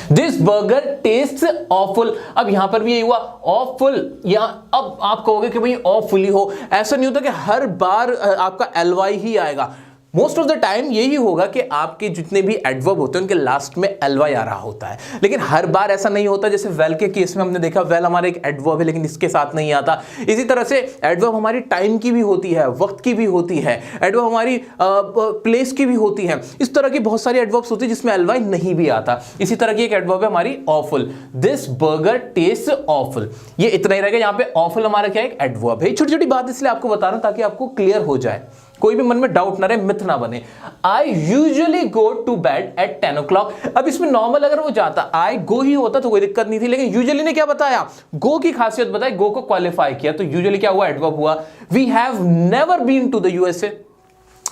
This burger tests awful. अब यहां पर भी यही हुआ, ऑफुल। यहां अब आप कहोगे कि भाई ऑफुली हो, ऐसा नहीं होता कि हर बार आपका एलवाई ही आएगा। मोस्ट ऑफ द टाइम यही होगा कि आपके जितने भी एडवर्ब होते हैं उनके लास्ट में एलवाई आ रहा होता है, लेकिन हर बार ऐसा नहीं होता। जैसे वेल के केस में हमने देखा, वेल हमारा एक एडवर्ब है लेकिन इसके साथ नहीं आता। इसी तरह से एडवर्ब हमारी टाइम की भी होती है, वक्त की भी होती है, एडवर्ब हमारी प्लेस की भी होती है। इस तरह की बहुत सारी एडवर्ब्स होती है जिसमें एलवाई नहीं भी आता। इसी तरह की एक एडवर्ब है हमारी awful. This burger taste awful, ये इतना ही रहेगा। यहाँ पे ऑफुल हमारा क्या है, एक एडवर्ब है। छोटी छोटी बात इसलिए आपको बता रहा हूं ताकि आपको क्लियर हो जाए, कोई भी मन में डाउट ना रहे, मिथ ना बने। I usually go to bed at 10 o'clock। अब इसमें नॉर्मल अगर वो जाता, आई गो ही होता तो कोई दिक्कत नहीं थी, लेकिन यूजुअली ने क्या बताया, गो की खासियत बताई, गो को क्वालिफाई किया। तो यूजुअली क्या हुआ, एडवर्ब हुआ। We have never been to the USA.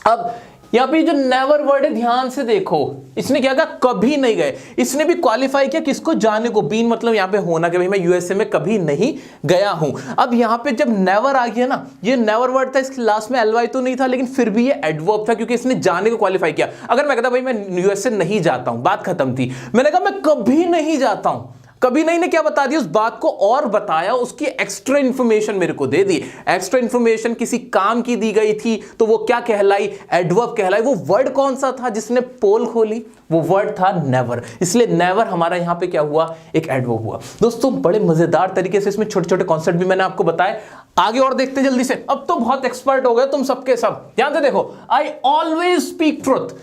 अब यहां पे जो नेवर वर्ड है ध्यान से देखो, इसने क्या कहा, कभी नहीं गए। इसने भी क्वालिफाई किया किसको, जाने को। बीन मतलब यहां पे होना कि भाई मैं यूएसए में कभी नहीं गया हूं। अब यहां पे जब नेवर आ गया ना, ये नेवर वर्ड था, इसके लास्ट में एलवाई तो नहीं था, लेकिन फिर भी ये एडवर्ब था क्योंकि इसने जाने को क्वालिफाई किया। अगर मैं कहता भाई मैं यूएसए नहीं जाता हूं, बात खत्म थी। मैंने कहा मैं कभी नहीं जाता हूं, कभी नहीं ने क्या बता दिया, उस बात को और बताया, उसकी एक्स्ट्रा इंफॉर्मेशन मेरे को दे दी। एक्स्ट्रा इंफॉर्मेशन किसी काम की दी गई थी तो वो क्या कहलाई, एडवर्ब कहलाई। वो वर्ड कौन सा था जिसने पोल खोली, वो वर्ड था नेवर। इसलिए नेवर हमारा यहां पे क्या हुआ, एक एडवर्ब हुआ। दोस्तों बड़े मजेदार तरीके से इसमें छोटे छोटे कॉन्सेप्ट भी मैंने आपको बताए। आगे और देखते जल्दी से। अब तो बहुत एक्सपर्ट हो गए तुम सबके सब। ध्यान से देखो, आई ऑलवेज स्पीक ट्रुथ,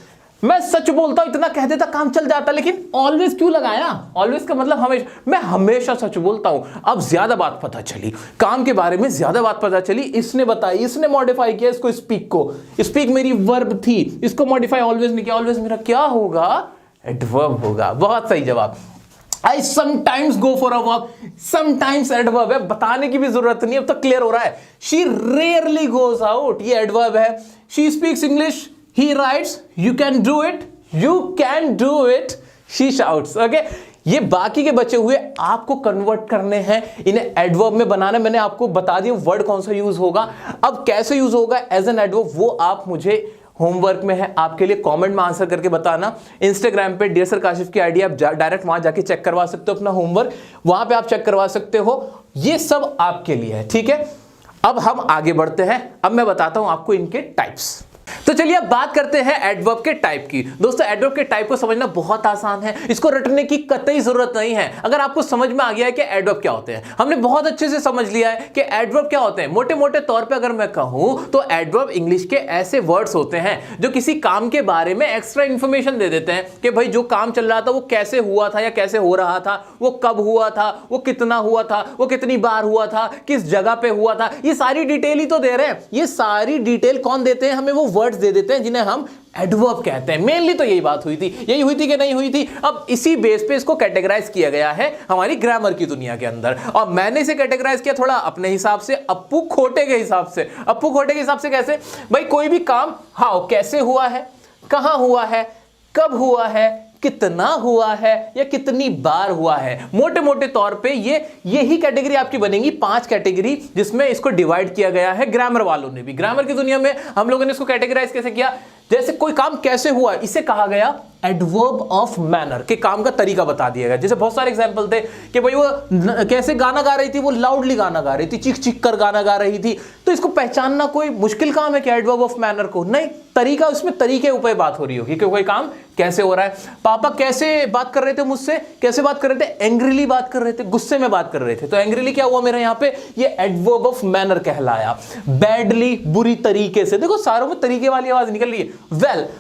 मैं सच बोलता हूं, इतना कह देता काम चल जाता, लेकिन ऑलवेज क्यों लगाया? ऑलवेज का मतलब हमेशा, मैं हमेशा सच बोलता हूं। अब ज्यादा बात पता चली, काम के बारे में ज्यादा बात पता चली, इसने बताई, इसने मॉडिफाई किया इसको, स्पीक को। स्पीक मेरी वर्ब थी, इसको मॉडिफाई ऑलवेज ने किया। ऑलवेज मेरा क्या होगा, एडवर्ब होगा। बहुत सही जवाब। I sometimes go for a walk, sometimes adverb है, बताने की भी जरूरत नहीं, अब तो क्लियर हो रहा है। She rarely goes out, ये एडवर्ब है। She speaks English, he writes, you can do it, you can do it, she shouts। Okay, ये बाकी के बचे हुए आपको कन्वर्ट करने हैं, इन्हें एडवर्ब में बनाना। मैंने आपको बता दिया वर्ड कौन सा यूज होगा। अब कैसे यूज होगा एज एन एडवर्ब, वो आप मुझे होमवर्क में है आपके लिए कमेंट में आंसर करके बताना। इंस्टाग्राम पे डियर सर काशिफ की आईडी, आप डायरेक्ट वहां जाके चेक करवा सकते हो अपना होमवर्क, वहां पे आप चेक करवा सकते हो। ये सब आपके लिए है, ठीक है। अब हम आगे बढ़ते हैं, अब मैं बताता हूं आपको इनके टाइप्स। तो चलिए अब बात करते हैं एडवर्ब के टाइप की। दोस्तों एडवर्ब के टाइप को समझना बहुत आसान है, इसको रटने की कतई जरूरत नहीं है। अगर आपको समझ में आ गया है कि एडवर्ब क्या होते हैं, हमने बहुत अच्छे से समझ लिया है कि एडवर्ब क्या होते हैं। मोटे मोटे तौर पे अगर मैं कहूं तो एडवर्ब इंग्लिश के ऐसे वर्ड्स होते हैं जो किसी काम के बारे में एक्स्ट्रा इंफॉर्मेशन दे देते हैं कि भाई जो काम चल रहा था वो कैसे हुआ था या कैसे हो रहा था, वो कब हुआ था, वो कितना हुआ था, वो कितनी बार हुआ था, किस जगह पे हुआ था, ये सारी डिटेल ही तो दे रहे हैं। ये सारी डिटेल कौन देते हैं हमें, वो वर्ड्स दे देते हैं जिन्हें हम एडवर्ब कहते हैं। मेनली तो यही बात हुई थी, यही हुई थी कि नहीं हुई थी। अब इसी बेस पे इसको कैटेगराइज किया गया है हमारी ग्रामर की दुनिया के अंदर, और मैंने इसे कैटेगराइज किया थोड़ा अपने हिसाब से, अप्पू खोटे के हिसाब से। अप्पू खोटे के हिसाब से कैसे, भाई कोई भी काम हाउ कैसे हुआ है, कहां हुआ है, कब हुआ है, कितना हुआ है या कितनी बार हुआ है। मोटे मोटे तौर पे यही कैटेगरी आपकी बनेगी, 5 कैटेगरी जिसमें इसको डिवाइड किया गया है ग्रामर वालों ने भी। ग्रामर की दुनिया में हम लोगों ने इसको कैटेगराइज कैसे किया, जैसे कोई काम कैसे हुआ, इसे कहा गया एडवर्ब ऑफ मैनर, के काम का तरीका बता दिया गया। जैसे बहुत सारे एग्जांपल थे कि भाई वो कैसे गाना गा रही थी, वो लाउडली गाना गा रही थी, चीख चीख कर गाना गा रही थी, तो इसको पहचानना कोई मुश्किल काम है कि एडवर्ब ऑफ मैनर को? नहीं, तरीका, उसमें तरीके ऊपर बात हो रही होगी कि कोई काम कैसे हो रहा है। पापा कैसे बात कर रहे थे मुझसे, कैसे बात कर रहे थे, एंग्रीली बात कर रहे थे, गुस्से में बात कर रहे थे, तो एंग्रीली क्या हुआ मेरा यहाँ पे, ये एडवर्ब ऑफ मैनर कहलाया। बैडली, बुरी तरीके से, देखो सारों में तरीके वाली आवाज निकल रही है।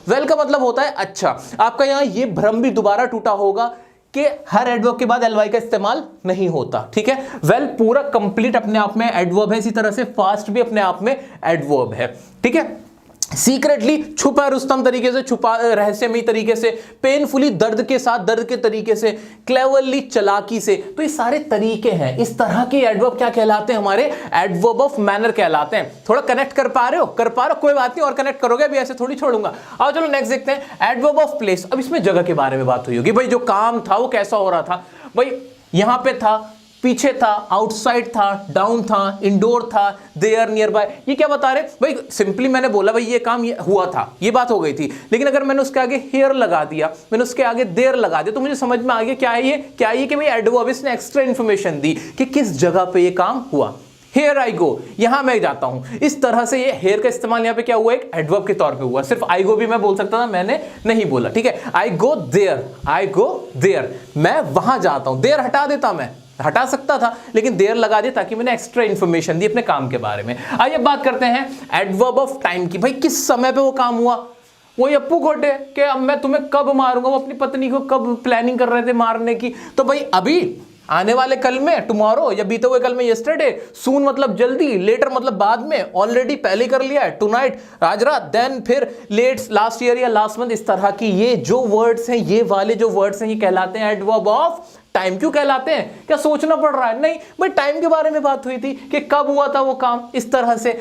वेल का मतलब होता है अच्छा। आपका यहां ये भ्रम भी दोबारा टूटा होगा कि हर एडवर्ब के बाद एलवाई का इस्तेमाल नहीं होता, ठीक है। वेल पूरा कंप्लीट अपने आप में एडवर्ब है, इसी तरह से फास्ट भी अपने आप में एडवर्ब है, ठीक है। सीक्रेटली, छुपा रुस्तम तरीके से, छुपा रहस्यमयी तरीके से, पेनफुली दर्द के साथ, दर्द के तरीके से, क्लेवरली चालाकी से, तो ये सारे तरीके हैं। इस तरह के एडवर्ब क्या कहलाते हैं, हमारे एडवर्ब ऑफ मैनर कहलाते हैं। थोड़ा कनेक्ट कर पा रहे हो, कोई बात नहीं, और कनेक्ट करोगे, अभी ऐसे थोड़ी छोड़ूंगा। आओ चलो नेक्स्ट देखते हैं, एडवर्ब ऑफ प्लेस। अब इसमें जगह के बारे में बात हुई होगी, भाई जो काम था वो कैसा हो रहा था, भाई यहां पे था, पीछे था, आउटसाइड था, डाउन था, इंडोर था, देयर, नियर बाय, ये क्या बता रहे भाई। सिंपली मैंने बोला भाई ये काम ये हुआ था, ये बात हो गई थी, लेकिन अगर मैंने उसके आगे हेयर लगा दिया, मैंने उसके आगे देयर लगा दिया, तो मुझे समझ में आ गया क्या है ये कि भाई एडवर्ब, इसने एक्स्ट्रा इंफॉर्मेशन दी कि किस जगह पे ये काम हुआ। हेयर आई गो, यहां मैं जाता हूं, इस तरह से ये हेयर का इस्तेमाल यहां पे क्या हुआ, एक एडवर्ब के तौर पे हुआ। सिर्फ आई गो भी मैं बोल सकता था, मैंने नहीं बोला, ठीक है। आई गो देयर, मैं वहां जाता हूं, देयर हटा देता, मैं हटा सकता था, लेकिन देर लगा दिया ताकि मैंने एक्स्ट्रा इंफॉर्मेशन दी अपने काम के बारे में। आइए बात करते हैं एडवर्ब ऑफ टाइम की, भाई किस समय पे वो काम हुआ। वही अप्पू खोटे कि अब मैं तुम्हें कब मारूंगा, वो अपनी पत्नी को कब प्लानिंग कर रहे थे मारने की, तो भाई अभी, आने वाले कल में टुमारो, या बीते हुए कल में यस्टरडे, सून मतलब जल्दी, लेटर मतलब बाद में, ऑलरेडी पहले कर लिया है, टुनाइट आज रात, देन फिर लेट, लास्ट ईयर या लास्ट मंथ, इस तरह की ये जो वर्ड्स हैं, ये वाले जो वर्ड्स हैं, ये कहलाते हैं एडवर्ब ऑफ टाइम। क्यों कहलाते हैं, क्या सोचना पड़ रहा है, नहीं भाई टाइम के बारे में बात हुई थी कि कब हुआ था वो काम, इस तरह से।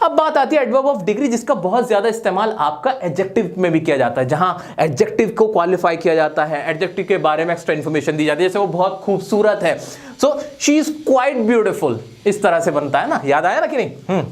अब बात आती है एडवर्ब ऑफ डिग्री, जिसका बहुत ज्यादा इस्तेमाल आपका एडजेक्टिव में भी किया जाता है, जहां एडजेक्टिव को क्वालिफाई किया जाता है, एडजेक्टिव के बारे में एक्स्ट्रा इंफॉर्मेशन दी जाती है, जैसे वो बहुत खूबसूरत है, so she is quite beautiful, इस तरह से बनता है ना, याद आया ना कि नहीं?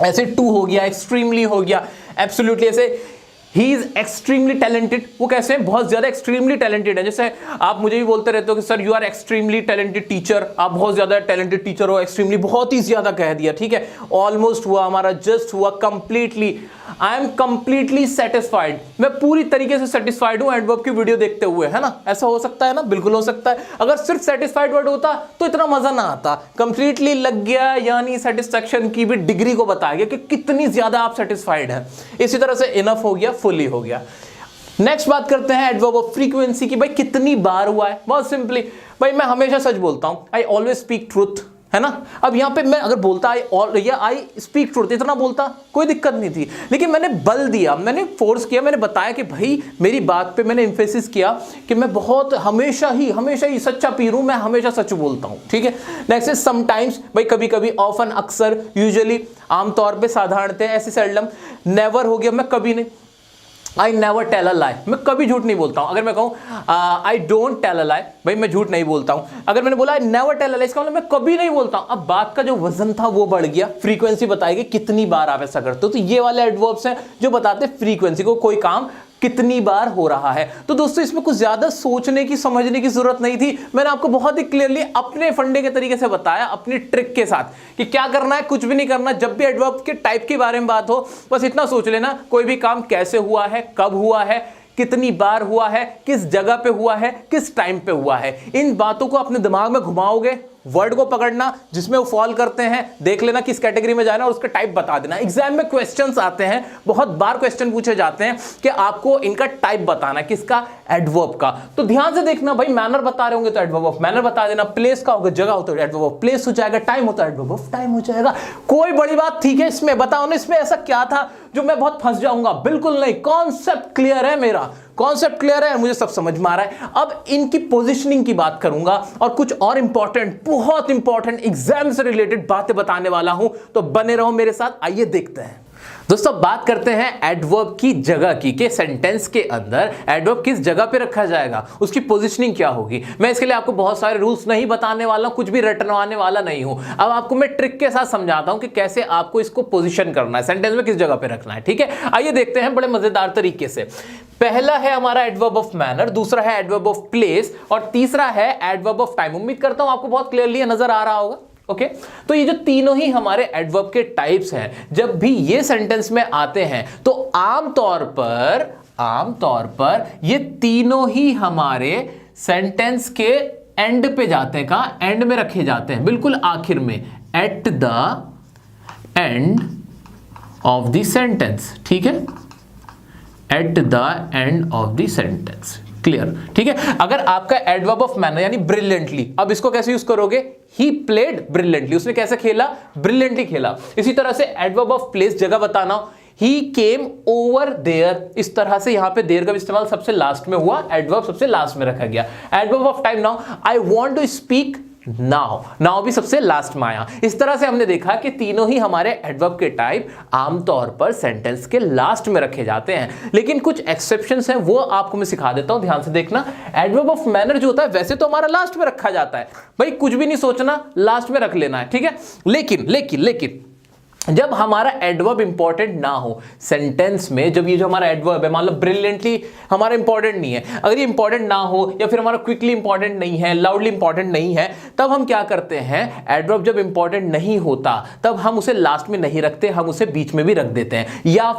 ऐसे टू हो गया, एक्सट्रीमली हो गया, एब्सोल्युटली, ऐसे ही इज एक्सट्रीमली टैलेंटेड, वो कैसे हैं? बहुत ज्यादा एक्सट्रीमली टैलेंटेड है। जैसे आप मुझे भी बोलते रहते हो कि sir you are extremely talented teacher, आप बहुत ज्यादा टैलेंटेड टीचर हो, एक्सट्रीमली बहुत ही ज्यादा कह दिया, ठीक है, ऑलमोस्ट हुआ हमारा, जस्ट हुआ, completely, I am completely satisfied, मैं पूरी तरीके से सेटिस्फाइड हूं एडवर्ब की वीडियो देखते हुए, है ना? ऐसा हो सकता है ना? बिल्कुल हो सकता है। अगर सिर्फ सेटिस्फाइड वर्ड होता तो इतना मजा ना आता, कंप्लीटली लग गया, यानी सेटिस्फैक्शन की भी डिग्री को बताया गया कि कितनी ज्यादा आप सेटिस्फाइड हैं। इसी तरह से इनफ हो गया, फुली हो गया। नेक्स्ट बात करते हैं एडवर्ब ऑफ फ्रीक्वेंसी की। भाई कितनी बार हुआ है? बहुत सिंपली, भाई मैं हमेशा सच बोलता हूं, आई ऑलवेज स्पीक ट्रूथ, है ना? अब यहां पे मैं अगर बोलता आई स्पीक ट्रूथ, इतना बोलता कोई दिक्कत नहीं थी, लेकिन मैंने बल दिया, मैंने फोर्स किया, मैंने बताया कि भाई मेरी बात पे मैंने एम्फेसिस किया कि मैं बहुत हमेशा ही सच्चा पीर हूं, मैं हमेशा सच बोलता हूं, ठीक है? नेक्स्ट इज समटाइम्स, भाई कभी कभी, ऑफन अक्सर, यूजुअली आमतौर पे, साधारणतः, ऐसे सेल्डम, नेवर हो गया, मैं कभी नहीं, आई नेवर टेल अ लाई, मैं कभी झूठ नहीं बोलता हूं। अगर मैं कहूं आई डोंट टेल अ लाई, भाई मैं झूठ नहीं बोलता हूं। अगर मैंने बोला आई नेवर टेल अ लाई, इसका मतलब मैं कभी नहीं बोलता हूं। अब बात का जो वजन था वो बढ़ गया, फ्रीक्वेंसी बताएगी कितनी बार आप ऐसा करते हो। तो ये वाले एडवर्ब्स हैं जो बताते हैं फ्रीक्वेंसी को, कोई काम कितनी बार हो रहा है। तो दोस्तों इसमें कुछ ज्यादा सोचने की, समझने की जरूरत नहीं थी, मैंने आपको बहुत ही क्लियरली अपने फंडे के तरीके से बताया, अपनी ट्रिक के साथ, कि क्या करना है, कुछ भी नहीं करना। जब भी एडवर्ब के टाइप के बारे में बात हो, बस इतना सोच लेना, कोई भी काम कैसे हुआ है, कब हुआ है, कितनी बार हुआ है, किस जगह पे हुआ है, किस टाइम पे हुआ है। इन बातों को अपने दिमाग में घुमाओगे, वर्ड को पकड़ना जिसमें वो फॉल करते हैं, देख लेना किस कैटेगरी में जाना और उसका टाइप बता देना। एग्जाम में क्वेश्चंस आते हैं, बहुत बार क्वेश्चन पूछे जाते हैं कि आपको इनका टाइप बताना, किसका? एडवर्ब का। तो ध्यान से देखना, भाई मैनर बता रहे होंगे तो एडवर्ब ऑफ मैनर बता देना, प्लेस का होगा, जगह हो तो एडवर्ब ऑफ प्लेस हो जाएगा, टाइम हो तो एडवर्ब ऑफ टाइम हो जाएगा। कोई बड़ी बात, ठीक है? इसमें बताओ ना, इसमें ऐसा क्या था जो मैं बहुत फंस जाऊंगा? बिल्कुल नहीं, कॉन्सेप्ट क्लियर है, मेरा कॉन्सेप्ट क्लियर है, मुझे सब समझ में आ रहा है। अब इनकी पोजीशनिंग की बात करूंगा और कुछ और इंपॉर्टेंट, बहुत इंपॉर्टेंट एग्जाम से रिलेटेड बातें बताने वाला हूं, तो बने रहो मेरे साथ। आइए देखते हैं। दोस्तों बात करते हैं एडवर्ब की जगह की, कि सेंटेंस के अंदर एडवर्ब किस जगह पे रखा जाएगा, उसकी पोजीशनिंग क्या होगी। मैं इसके लिए आपको बहुत सारे रूल्स नहीं बताने वाला हूं, कुछ भी रटवाने वाला नहीं हूं। अब आपको मैं ट्रिक के साथ समझाता हूं कि कैसे आपको इसको पोजीशन करना है, सेंटेंस में किस जगह पे रखना है, ठीक है? आइए देखते हैं बड़े मजेदार तरीके से। पहला है हमारा एडवर्ब ऑफ मैनर, दूसरा है एडवर्ब ऑफ प्लेस और तीसरा है एडवर्ब ऑफ टाइम। उम्मीद करता हूं आपको बहुत क्लियरली नजर आ रहा होगा। ओके, तो ये जो तीनों ही हमारे एडवर्ब के टाइप्स हैं, जब भी ये सेंटेंस में आते हैं तो आमतौर पर ये तीनों ही हमारे सेंटेंस के एंड पे जाते हैं। कहां? एंड में रखे जाते हैं, बिल्कुल आखिर में, at the end of the sentence, ठीक है? At the end of the sentence, clear? ठीक है। अगर आपका एडवर्ब ऑफ मैनर यानी ब्रिलियंटली, अब इसको कैसे यूज करोगे? ही प्लेड ब्रिलियंटली, उसने कैसे खेला? ब्रिलियंटली खेला। इसी तरह से एडवर्ब ऑफ प्लेस, जगह बताना, ही केम ओवर देयर, इस तरह से यहां पे देयर का इस्तेमाल सबसे लास्ट में हुआ, एडवर्ब सबसे लास्ट में रखा गया। Adverb of time, now I want to speak now भी सबसे लास्ट में आया। इस तरह से हमने देखा कि तीनों ही हमारे एडवर्ब के टाइप आमतौर पर सेंटेंस के लास्ट में रखे जाते हैं, लेकिन कुछ एक्सेप्शंस हैं, वो आपको मैं सिखा देता हूं, ध्यान से देखना। एडवर्ब ऑफ मैनर जो होता है वैसे तो हमारा लास्ट में रखा जाता है, भाई कुछ भी नहीं सोचना, लास्ट में रख लेना है, ठीक है। लेकिन जब हमारा एडवर्ब इंपॉर्टेंट ना हो सेंटेंस में, जब ये जो हमारा एडवर्ब है, मान लो ब्रिलियंटली हमारा इंपॉर्टेंट नहीं है, अगर ये इंपॉर्टेंट ना हो या फिर हमारा क्विकली इंपॉर्टेंट नहीं है, लाउडली इंपॉर्टेंट नहीं है, तब हम क्या करते हैं? एडवर्ब जब इंपॉर्टेंट नहीं होता तब हम उसे लास्ट में नहीं रखते, हम उसे बीच में भी रख देते हैं। या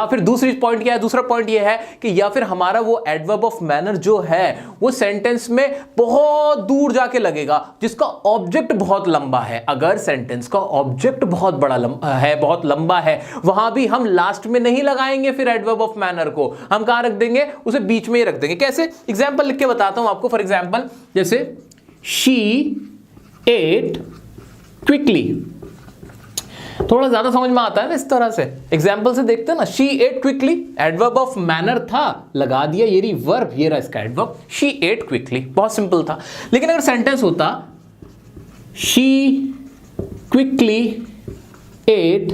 फिर दूसरी पॉइंट क्या है? दूसरा पॉइंट ये है कि या फिर हमारा वो एडवर्ब ऑफ मैनर जो है वो सेंटेंस में बहुत दूर जाके लगेगा, जिसका ऑब्जेक्ट बहुत लंबा है। अगर सेंटेंस का ऑब्जेक्ट बहुत लंबा है, वहां भी हम लास्ट में नहीं लगाएंगे फिर एडवर्ब ऑफ मैनर को, हम कहां रख देंगे? उसे बीच में ही रख देंगे। कैसे? एग्जांपल लिख के बताता हूं आपको। फॉर एग्जांपल जैसे शी एट क्विकली, थोड़ा ज्यादा समझ में आता है ना इस तरह से, एग्जांपल से देखते हैं ना। She ate quickly adverb of manner था, लगा दिया ये वर्ब, ये रहा इसका एडवर्ब, शी एट क्विकली, बहुत सिंपल था। लेकिन अगर सेंटेंस होता she quickly ate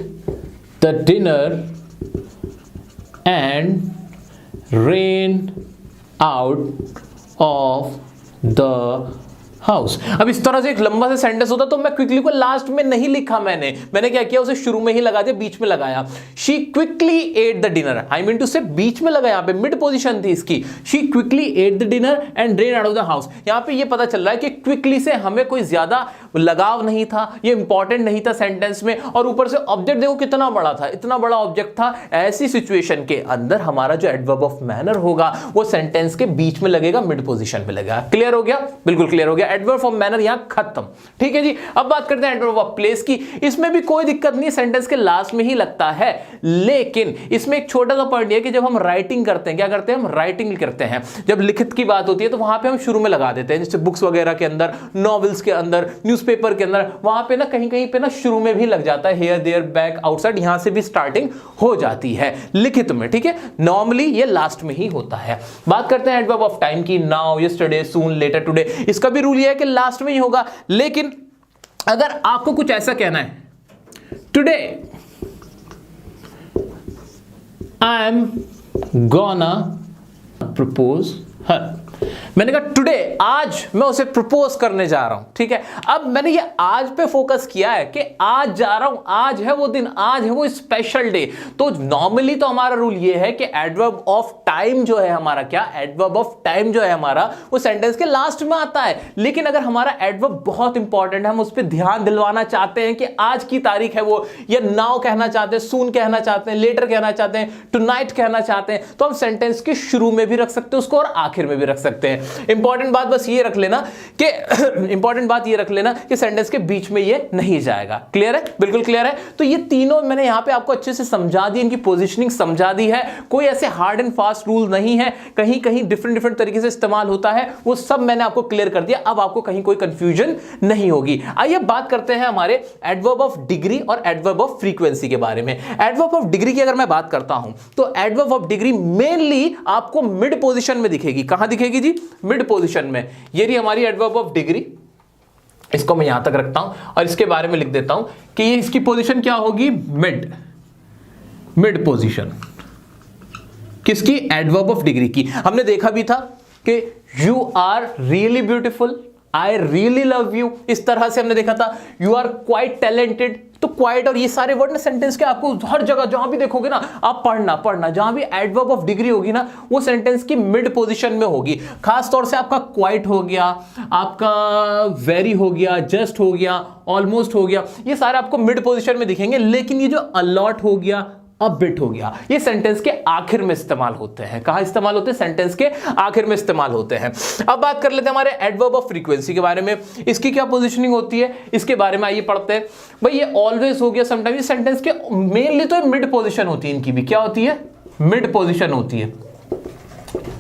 the dinner and ran out of the house. अब इस तरह से एक लंबा सा सेंटेंस होता तो मैं क्विकली को लास्ट में नहीं लिखा, मैंने क्या किया, उसे शुरू में ही लगा दिया, बीच में लगाया। She quickly ate the dinner, I mean to say बीच में लगा, यहां पे मिड पोजीशन थी इसकी। She quickly ate the dinner and ran out of the house. यहां पे ये पता चल रहा है कि क्विकली से हमें कोई ज्यादा लगाव नहीं था, ये इंपॉर्टेंट नहीं था सेंटेंस में, और ऊपर से ऑब्जेक्ट देखो कितना बड़ा था, इतना बड़ा ऑब्जेक्ट था। ऐसी सिचुएशन के अंदर हमारा जो एडवर्ब ऑफ मैनर होगा वो सेंटेंस के बीच में लगेगा, मिड पोजीशन पे लगेगा। क्लियर हो गया? बिल्कुल क्लियर हो गया। एडवर्ब ऑफ मैनर यहां खत्म। ठीक है जी। अब बात करते हैं एडवर्ब ऑफ प्लेस की। इसमें भी कोई दिक्कत नहीं, सेंटेंस के लास्ट में ही लगता है, लेकिन इसमें एक छोटा सा पॉइंट है कि जब हम राइटिंग करते हैं, क्या करते हैं, हम राइटिंग करते हैं, जब लिखित की बात होती है तो वहां पे हम शुरू में लगा देते हैं, जैसे बुक्स वगैरह के अंदर, नॉवेल्स के अंदर, न्यूज़पेपर के अंदर, वहां पे ना कहीं कहीं पे ना शुरू में भी लग जाता है, हियर देयर बैक आउटसाइड, यहां से भी स्टार्टिंग हो जाती है लिखित में। ठीक है, नॉर्मली ये लास्ट में ही होता है। बात करते हैं एडवर्ब ऑफ टाइम की। नाउ, यस्टरडे, सून, लेटर, टुडे। इसका भी रूल ये है कि लास्ट में ही होगा, लेकिन अगर आपको कुछ ऐसा कहना है, today I am gonna propose हर, मैंने कहा टुडे, आज मैं उसे प्रपोज करने जा रहा हूं। ठीक है, अब मैंने ये आज पे फोकस किया है कि आज जा रहा हूं, आज है वो दिन, आज है वो स्पेशल डे। तो नॉर्मली तो हमारा रूल ये है कि एडवर्ब ऑफ टाइम जो है हमारा, क्या, एडवर्ब ऑफ टाइम जो है हमारा, वो सेंटेंस के लास्ट में आता है। लेकिन अगर हमारा एडवर्ब बहुत इंपॉर्टेंट है, हम उस पर ध्यान दिलवाना चाहते हैं कि आज की तारीख है वो, या नाउ कहना चाहते हैं, सून कहना चाहते हैं, लेटर कहना चाहते हैं, टुनाइट कहना चाहते हैं, तो हम सेंटेंस के शुरू में भी रख सकते हैं उसको और आखिर में भी रख सकते हैं। इंपॉर्टेंट बात बस ये रख लेना कि इंपॉर्टेंट बात ये रख लेना कि सेंटेंस के बीच में ये नहीं जाएगा। क्लियर है? बिल्कुल क्लियर है। तो ये तीनों मैंने यहां पे आपको अच्छे से समझा दी, इनकी पोजीशनिंग समझा दी है। कोई ऐसे हार्ड एंड फास्ट रूल नहीं है, कहीं कहीं डिफरेंट तरीके से इस्तेमाल होता है, वो सब मैंने आपको क्लियर कर दिया। अब आपको कहीं कोई कंफ्यूजन नहीं होगी। आइए बात करते हैं हमारे एडवर्ब ऑफ डिग्री और एडवर्ब ऑफ फ्रीक्वेंसी के बारे में। एडवर्ब ऑफ डिग्री की अगर मैं बात करता हूं तो एडवर्ब ऑफ डिग्री मेनली आपको मिड पोजीशन में दिखेगी। कहां दिखेगी जी? मिड पोजीशन में। ये रही हमारी एडवर्ब ऑफ डिग्री, इसको मैं यहां तक रखता हूं और इसके बारे में लिख देता हूं कि ये इसकी पोजीशन क्या होगी, मिड पोजीशन। किसकी? एडवर्ब ऑफ डिग्री की। हमने देखा भी था कि you are really beautiful, I really love you, इस तरह से हमने देखा था। यू आर क्वाइट टैलेंटेड, तो क्वाइट और ये सारे वर्ड ना सेंटेंस के आपको हर जगह जहां भी देखोगे ना आप पढ़ना जहां भी एडवर्ब ऑफ डिग्री होगी ना वो सेंटेंस की मिड पोजीशन में होगी। खास तौर से आपका क्वाइट हो गया, आपका वेरी हो गया, जस्ट हो गया, ऑलमोस्ट हो गया, ये सारे आपको मिड पोजीशन में दिखेंगे। लेकिन ये जो अलॉट हो गया, अब बिट हो गया, ये सेंटेंस के आखिर में इस्तेमाल होते हैं। कहां इस्तेमाल होते हैं? सेंटेंस के आखिर में इस्तेमाल होते हैं। अब बात कर लेते हैं हमारे एडवर्ब ऑफ फ्रीक्वेंसी के बारे में। इसकी क्या पोजीशनिंग होती है, इसके बारे में आइए पढ़ते हैं। भाई ये ऑलवेज हो गया, समटाइम, ये सेंटेंस के मेनली तो मिड पोजीशन होती है, इनकी भी क्या होती है, मिड पोजीशन होती है।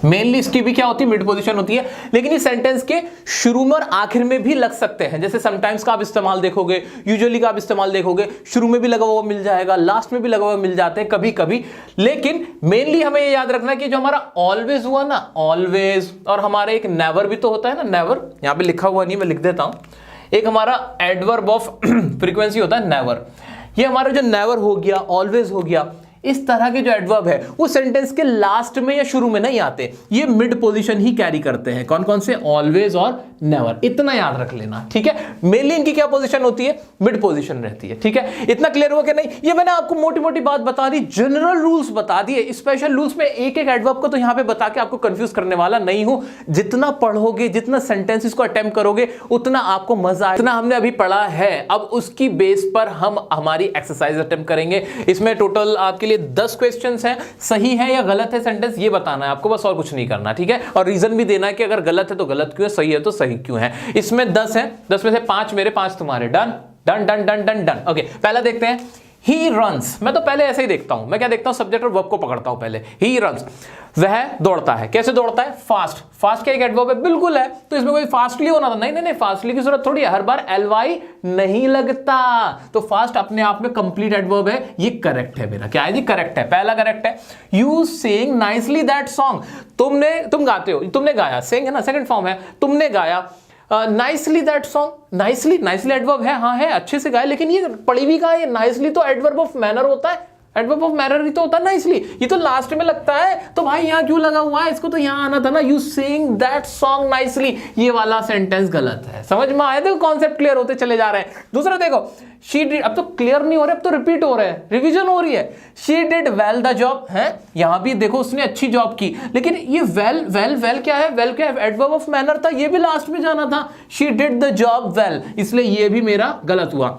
मेनली इसकी भी क्या होती है, मिड पोजीशन होती है। लेकिन ये सेंटेंस के शुरू में और आखिर में भी लग सकते हैं। जैसे समटाइम्स का आप इस्तेमाल देखोगे, यूजुअली का आप इस्तेमाल देखोगे, शुरू में भी लगा हुआ मिल जाएगा, लास्ट में भी लगा हुआ मिल जाते हैं कभी कभी। लेकिन मेनली हमें ये याद रखना कि जो हमारा ऑलवेज हुआ ना, ऑलवेज, और हमारा एक नेवर भी तो होता है ना, नेवर, यहां पे लिखा हुआ नहीं, मैं लिख देता हूं। एक हमारा एडवर्ब ऑफ फ्रीक्वेंसी होता है नेवर। ये हमारा जो नेवर हो गया, ऑलवेज हो गया, इस तरह के जो एडवर्ब है वो सेंटेंस के लास्ट में या शुरू में नहीं आते, ये मिड पोजीशन ही कैरी करते हैं। कौन कौन से? ऑलवेज और नेवर। इतना याद रख लेना, ठीक है। मेनली इनकी क्या पोजीशन होती है, मिड पोजीशन रहती है, ठीक है। इतना क्लियर हुआ कि नहीं? ये मैंने आपको मोटी मोटी बात बता दी, जनरल रूल्स बता दिए। स्पेशल रूल्स में एक एक एडवर्ब को तो यहां पे बता के आपको कंफ्यूज करने वाला नहीं हूं। जितना पढ़ोगे, जितना सेंटेंसेस को अटेम्प्ट करोगे, उतना आपको मजा आए। इतना हमने अभी पढ़ा है, अब उसकी बेस पर हम हमारी एक्सरसाइज अटेम्प्ट करेंगे। इसमें टोटल आपके 10 क्वेश्चंस हैं। सही है या गलत है सेंटेंस ये बताना है आपको, बस और कुछ नहीं करना, ठीक है। और रीजन भी देना है कि अगर गलत है तो गलत क्यों है, सही है तो सही क्यों है। इसमें 10 है, 10 में से 5 मेरे, 5 तुम्हारे। Done done done done done done. Okay, पहला देखते हैं। He runs. मैं तो पहले ऐसे ही देखता हूं, मैं क्या देखता हूं, सब्जेक्ट और वर्ब को पकड़ता हूं पहले। ही रन्स, वह दौड़ता है। कैसे दौड़ता है? फास्ट। फास्ट क्या एक एडवर्ब है? बिल्कुल है। तो इसमें कोई फास्टली होना था? नहीं नहीं नहीं, फास्टली की जरूरत थोड़ी है, हर बार ली नहीं लगता। तो फास्ट अपने आप में कंप्लीट एडवर्ब है, ये करेक्ट है मेरा। क्या है जी? करेक्ट है, पहला करेक्ट है। You sing nicely that song. तुम गाते हो, तुमने गाया, सिंग है ना, सेकंड फॉर्म है, तुमने गाया nicely that song. Nicely, nicely adverb है, हाँ है, अच्छे से गाया, लेकिन ये पढ़ी भी कहा है, नाइसली तो एडवर्ब ऑफ मैनर होता है। एडवर्ब ऑफ मैनर ही तो होता है ना, इसलिए ये तो लास्ट में लगता है, तो भाई यहाँ क्यों लगा हुआ है, इसको तो यहाँ आना था ना, you sing that song nicely, ये वाला सेंटेंस गलत है। समझ में आया? देखो कॉन्सेप्ट क्लियर होते चले जा रहे हैं। दूसरा देखो, शी डिड, अब तो क्लियर नहीं हो रहा, अब तो रिपीट हो रहे हैं, रिवीजन हो रही है। She did well the job है, यहां भी देखो उसने अच्छी जॉब की, लेकिन ये वेल वेल वेल क्या है, वेल क्या है, एडवर्ब ऑफ मैनर था, ये भी लास्ट में जाना था। She did the job well, इसलिए ये भी मेरा गलत हुआ।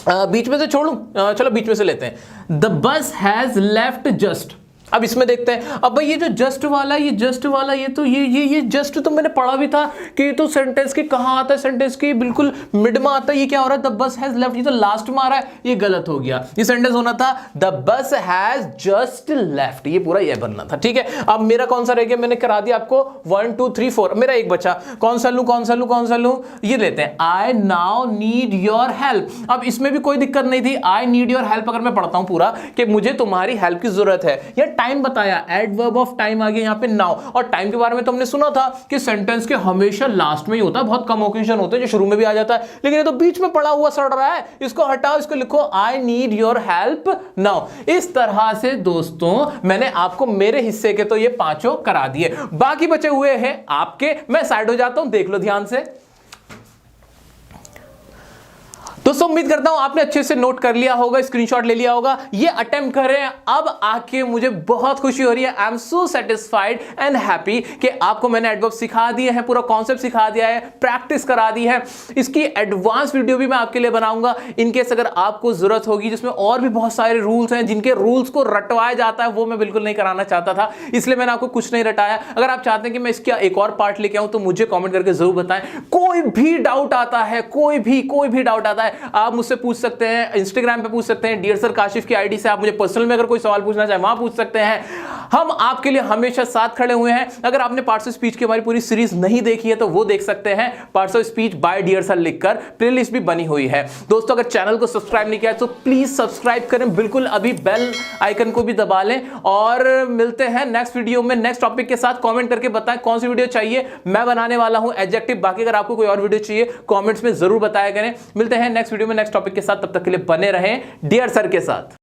बीच में से छोड़ूं, चलो बीच में से लेते हैं। The bus has left just, अब इसमें देखते हैं। अब भाई ये जो जस्ट वाला, ये जस्ट वाला, ये तो ये जस्ट तो मैंने पढ़ा भी था कि ये तो सेंटेंस के कहां आता है, सेंटेंस के बिल्कुल मिड में आता है। ये क्या हो रहा है, द बस हैज लेफ्ट, ये तो लास्ट में आ रहा है, ये गलत हो गया। ये सेंटेंस होना था the bus has just left, ये पूरा ये बनना था। ठीक है, अब मेरा कौन सा रह गया, मैंने करा दिया आपको 1 2 3 4, मेरा एक बचा, कौन सा लूं कौन सा लूं कौन सा लूं, ये लेते हैं, I now need your help. अब इसमें भी कोई दिक्कत नहीं थी, आई नीड योर हेल्प अगर मैं पढ़ता हूं पूरा कि मुझे तुम्हारी हेल्प की जरूरत है, या टाइम बताया, एडवर्ब ऑफ टाइम आ गया यहां पे नाउ। और टाइम के बारे में तो हमने सुना था कि सेंटेंस के हमेशा लास्ट में ही होता है, बहुत कम ओकेजन होते हैं जो शुरू में भी आ जाता है, लेकिन ये तो बीच में पड़ा हुआ सड़ रहा है, इसको हटाओ, इसको लिखो I need your help now. इस तरह से दोस्तों मैंने आपको मेरे हिस्से के तो ये पांचों करा दिए, बाकी बचे हुए हैं आपके, मैं साइड हो जाता हूं, देख लो ध्यान से। दोस्तों उम्मीद करता हूं आपने अच्छे से नोट कर लिया होगा, स्क्रीनशॉट ले लिया होगा। ये अटेम्प्ट कर रहे हैं, अब आके मुझे बहुत खुशी हो रही है। I am so satisfied and happy कि आपको मैंने एडवर्ब सिखा दिए हैं, पूरा कॉन्सेप्ट सिखा दिया है, प्रैक्टिस करा दी है। इसकी एडवांस वीडियो भी मैं आपके लिए बनाऊंगा, इनकेस अगर आपको जरूरत होगी, जिसमें और भी बहुत सारे रूल्स हैं, जिनके रूल्स को रटवाया जाता है, वो मैं बिल्कुल नहीं कराना चाहता था, इसलिए मैंने आपको कुछ नहीं रटाया। अगर आप चाहते हैं कि मैं इसका एक और पार्ट लेके आऊं तो मुझे कॉमेंट करके जरूर बताएं। कोई भी डाउट आता है, कोई भी डाउट आता है, आप मुझसे पूछ सकते हैं, इंस्टाग्राम पे पूछ सकते हैं, डियर सर काशिफ की आईडी से आप मुझे पर्सनल में अगर कोई सवाल पूछना चाहे वहां पूछ सकते हैं। हम आपके लिए हमेशा साथ खड़े हुए हैं। अगर आपने पार्ट्स ऑफ स्पीच की हमारी पूरी सीरीज नहीं देखी है तो वो देख सकते हैं, parts of speech by dear sir लिखकर प्लेलिस्ट भी बनी हुई है। दोस्तों अगर चैनल को सब्सक्राइब नहीं किया तो प्लीज सब्सक्राइब करें, बिल्कुल अभी बेल आइकन को भी दबा लें, और मिलते हैं नेक्स्ट वीडियो में नेक्स्ट टॉपिक के साथ। कमेंट करके बताएं कौन सी वीडियो चाहिए, मैं बनाने वाला हूं एडजेक्टिव। बाकी अगर आपको कोई और वीडियो चाहिए कमेंट्स में जरूर बताया करें। मिलते हैं नेक्स्ट वीडियो में नेक्स्ट टॉपिक के साथ, तब तक के लिए बने रहें डियर सर के साथ।